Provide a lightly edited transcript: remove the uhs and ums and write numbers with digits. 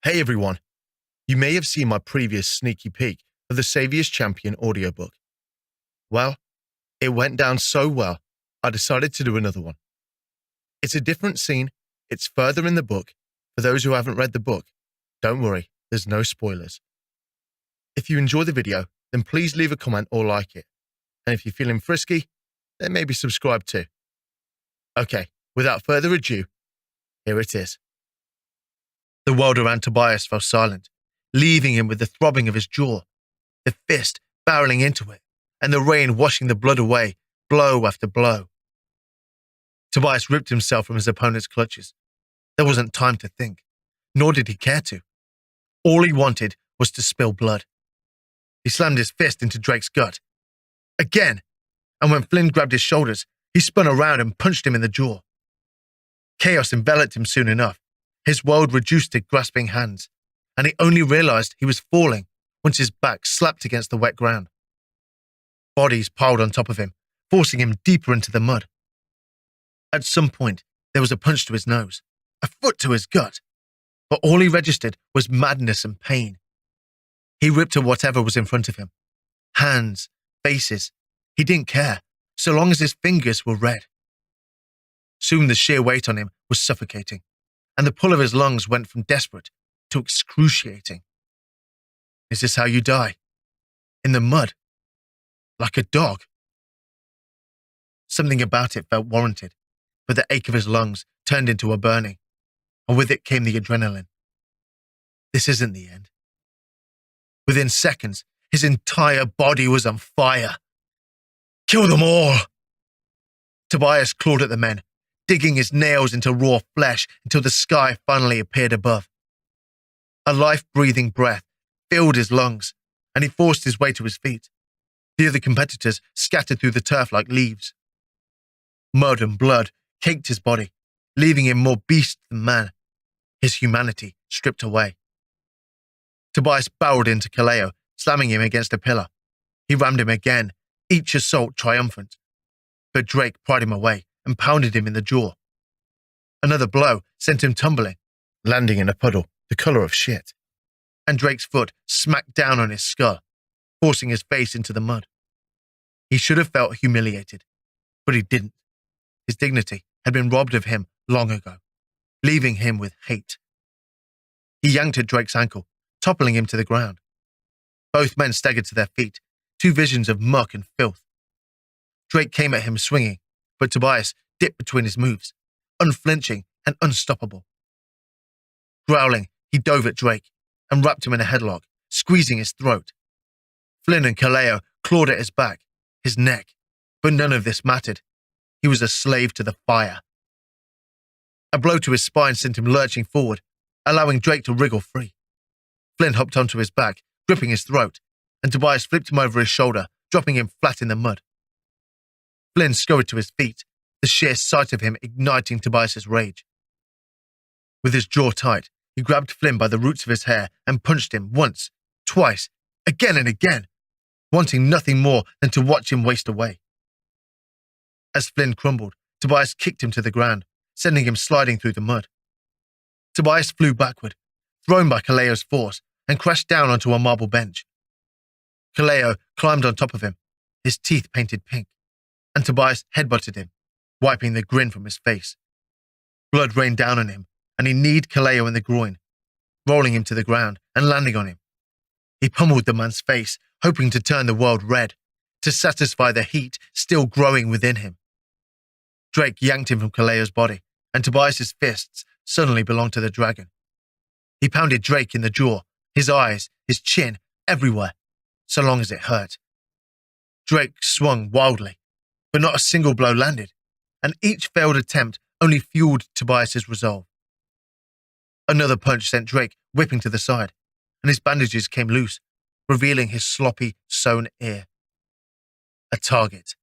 Hey everyone, you may have seen my previous sneaky peek of the Saviour's Champion audiobook. Well, it went down so well, I decided to do another one. It's a different scene, it's further in the book. For those who haven't read the book, don't worry, there's no spoilers. If you enjoy the video, then please leave a comment or like it. And if you're feeling frisky, then maybe subscribe too. Okay, without further ado, here it is. The world around Tobias fell silent, leaving him with the throbbing of his jaw, the fist barreling into it, and the rain washing the blood away, blow after blow. Tobias ripped himself from his opponent's clutches. There wasn't time to think, nor did he care to. All he wanted was to spill blood. He slammed his fist into Drake's gut. Again! And when Flynn grabbed his shoulders, he spun around and punched him in the jaw. Chaos enveloped him soon enough. His world reduced to grasping hands, and he only realized he was falling once his back slapped against the wet ground. Bodies piled on top of him, forcing him deeper into the mud. At some point, there was a punch to his nose, a foot to his gut, but all he registered was madness and pain. He ripped at whatever was in front of him. Hands, faces. He didn't care, so long as his fingers were red. Soon the sheer weight on him was suffocating, and the pull of his lungs went from desperate to excruciating. Is this how you die? In the mud? Like a dog? Something about it felt warranted, but the ache of his lungs turned into a burning, and with it came the adrenaline. This isn't the end. Within seconds, his entire body was on fire. Kill them all! Tobias clawed at the men, digging his nails into raw flesh until the sky finally appeared above. A life-breathing breath filled his lungs, and he forced his way to his feet. The other competitors scattered through the turf like leaves. Mud and blood caked his body, leaving him more beast than man, his humanity stripped away. Tobias barreled into Kaleo, slamming him against a pillar. He rammed him again, each assault triumphant. But Drake pried him away and pounded him in the jaw. Another blow sent him tumbling, landing in a puddle the color of shit, and Drake's foot smacked down on his skull, forcing his face into the mud. He should have felt humiliated, but he didn't. His dignity had been robbed of him long ago, leaving him with hate. He yanked at Drake's ankle, toppling him to the ground. Both men staggered to their feet, two visions of muck and filth. Drake came at him swinging, but Tobias dipped between his moves, unflinching and unstoppable. Growling, he dove at Drake and wrapped him in a headlock, squeezing his throat. Flynn and Kaleo clawed at his back, his neck, but none of this mattered. He was a slave to the fire. A blow to his spine sent him lurching forward, allowing Drake to wriggle free. Flynn hopped onto his back, gripping his throat, and Tobias flipped him over his shoulder, dropping him flat in the mud. Flynn scurried to his feet, the sheer sight of him igniting Tobias's rage. With his jaw tight, he grabbed Flynn by the roots of his hair and punched him once, twice, again and again, wanting nothing more than to watch him waste away. As Flynn crumbled, Tobias kicked him to the ground, sending him sliding through the mud. Tobias flew backward, thrown by Kaleo's force, and crashed down onto a marble bench. Kaleo climbed on top of him, his teeth painted pink, and Tobias headbutted him, wiping the grin from his face. Blood rained down on him, and he kneed Kaleo in the groin, rolling him to the ground and landing on him. He pummeled the man's face, hoping to turn the world red, to satisfy the heat still growing within him. Drake yanked him from Kaleo's body, and Tobias's fists suddenly belonged to the dragon. He pounded Drake in the jaw, his eyes, his chin, everywhere, so long as it hurt. Drake swung wildly, but not a single blow landed, and each failed attempt only fueled Tobias's resolve. Another punch sent Drake whipping to the side, and his bandages came loose, revealing his sloppy, sewn ear. A target.